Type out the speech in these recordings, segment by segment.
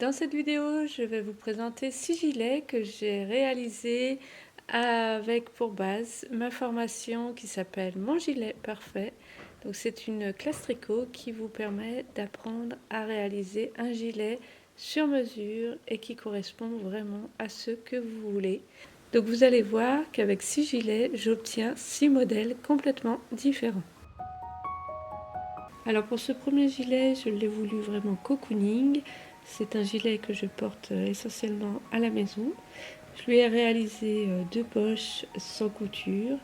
Dans cette vidéo, je vais vous présenter 6 gilets que j'ai réalisés avec pour base ma formation qui s'appelle Mon gilet parfait. Donc c'est une classe tricot qui vous permet d'apprendre à réaliser un gilet sur mesure et qui correspond vraiment à ce que vous voulez. Donc vous allez voir qu'avec 6 gilets, j'obtiens 6 modèles complètement différents. Alors pour ce premier gilet, je l'ai voulu vraiment cocooning. C'est un gilet que je porte essentiellement à la maison. Je lui ai réalisé 2 poches sans couture.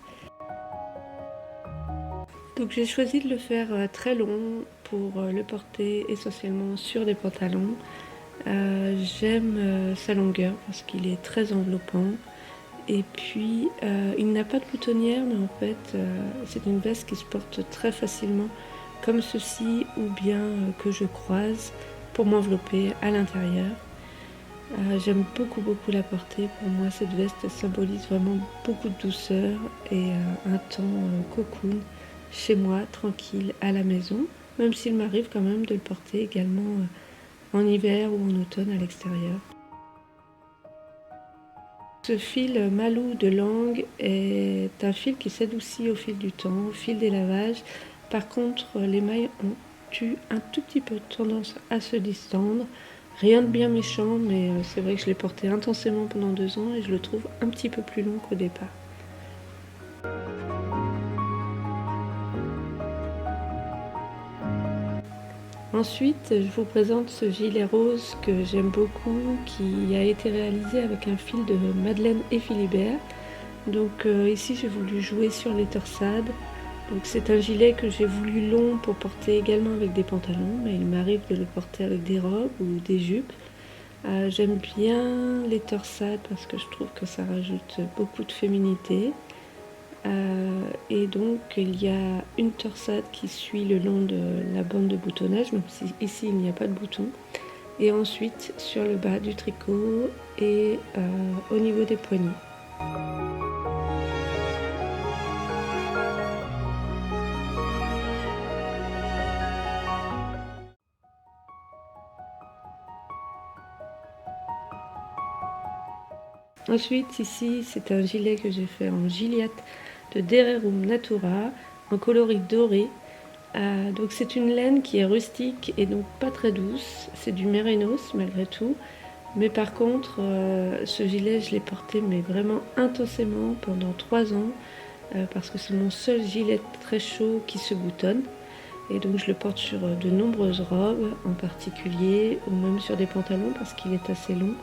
Donc j'ai choisi de le faire très long pour le porter essentiellement sur des pantalons. J'aime sa longueur parce qu'il est très enveloppant. Et puis il n'a pas de boutonnière, mais en fait c'est une veste qui se porte très facilement comme ceci, ou bien que je croise pour m'envelopper à l'intérieur. J'aime beaucoup la porter. Pour moi cette veste symbolise vraiment beaucoup de douceur et un temps cocoon chez moi, tranquille à la maison, même s'il m'arrive quand même de le porter également en hiver ou en automne à l'extérieur. Ce fil Malou de Langue est un fil qui s'adoucit au fil du temps, au fil des lavages. Par contre, les mailles ont eu un tout petit peu tendance à se distendre. Rien de bien méchant, mais c'est vrai que je l'ai porté intensément pendant 2 ans et je le trouve un petit peu plus long qu'au départ. Ensuite, je vous présente ce gilet rose que j'aime beaucoup, qui a été réalisé avec un fil de Madeleine et Philibert. Donc ici j'ai voulu jouer sur les torsades. Donc c'est un gilet que j'ai voulu long pour porter également avec des pantalons, mais il m'arrive de le porter avec des robes ou des jupes. J'aime bien les torsades parce que je trouve que ça rajoute beaucoup de féminité. Et donc il y a une torsade qui suit le long de la bande de boutonnage, même si ici il n'y a pas de bouton. Et ensuite sur le bas du tricot et au niveau des poignets. Ensuite, ici, c'est un gilet que j'ai fait en Gilliatt de Dererum Natura, en coloris doré. Donc c'est une laine qui est rustique et donc pas très douce. C'est du mérinos malgré tout. Mais par contre, ce gilet, je l'ai porté mais vraiment intensément pendant 3 ans. Parce que c'est mon seul gilet très chaud qui se boutonne. Et donc je le porte sur de nombreuses robes en particulier, ou même sur des pantalons parce qu'il est assez long.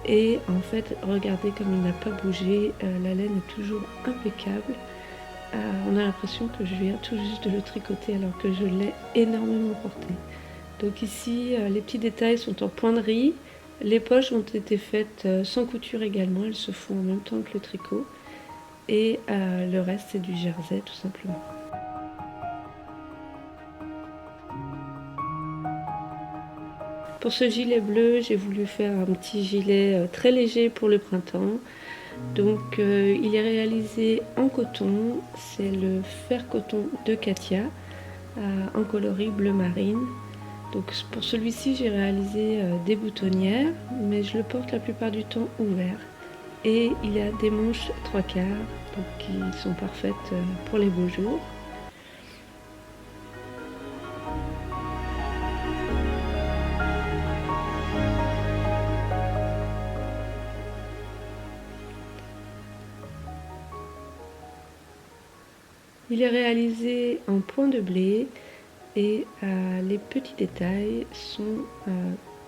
Et en fait, regardez comme il n'a pas bougé, la laine est toujours impeccable. On a l'impression que je viens tout juste de le tricoter alors que je l'ai énormément porté. Donc ici, les petits détails sont en pointerie. Les poches ont été faites sans couture également, elles se font en même temps que le tricot. Et le reste, c'est du jersey tout simplement. Pour ce gilet bleu, j'ai voulu faire un petit gilet très léger pour le printemps. Donc il est réalisé en coton, c'est le fer coton de Katia en coloris bleu marine. Donc pour celui-ci j'ai réalisé des boutonnières, mais je le porte la plupart du temps ouvert. Et il a des manches 3/4, donc qui sont parfaites pour les beaux jours. Il est réalisé en point de blé et les petits détails sont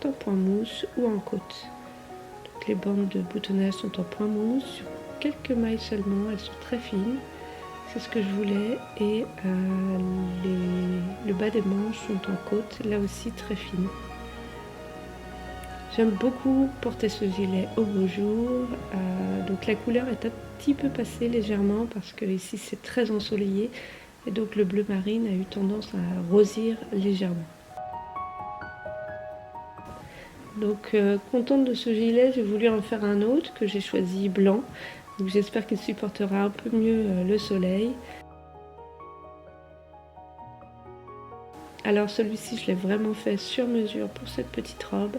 en point mousse ou en côte. Donc les bandes de boutonnage sont en point mousse, sur quelques mailles seulement, elles sont très fines. C'est ce que je voulais. Et le bas des manches sont en côte, là aussi très fines. J'aime beaucoup porter ce gilet au beau jour. Donc la couleur est un petit peu passée légèrement parce que ici c'est très ensoleillé. Et donc le bleu marine a eu tendance à rosir légèrement. Donc contente de ce gilet, j'ai voulu en faire un autre que j'ai choisi blanc. Donc j'espère qu'il supportera un peu mieux le soleil. Alors celui-ci je l'ai vraiment fait sur mesure pour cette petite robe.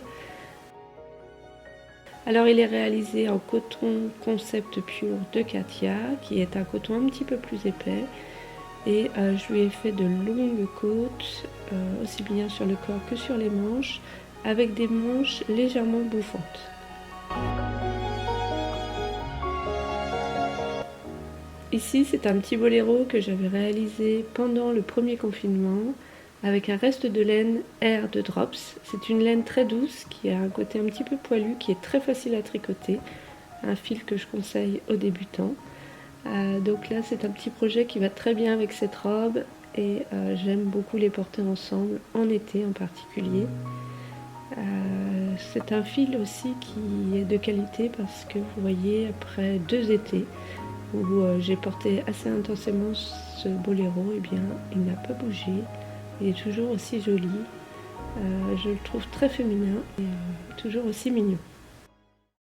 Alors il est réalisé en coton concept pure de Katia, qui est un coton un petit peu plus épais. Et je lui ai fait de longues côtes, aussi bien sur le corps que sur les manches, avec des manches légèrement bouffantes. Ici, c'est un petit boléro que j'avais réalisé pendant le premier confinement, avec un reste de laine Air de Drops. C'est une laine très douce, qui a un côté un petit peu poilu, qui est très facile à tricoter, un fil que je conseille aux débutants. Donc là, c'est un petit projet qui va très bien avec cette robe et j'aime beaucoup les porter ensemble, en été en particulier. C'est un fil aussi qui est de qualité parce que vous voyez, après 2 étés où j'ai porté assez intensément ce boléro, et bien il n'a pas bougé, il est toujours aussi joli. Je le trouve très féminin et toujours aussi mignon.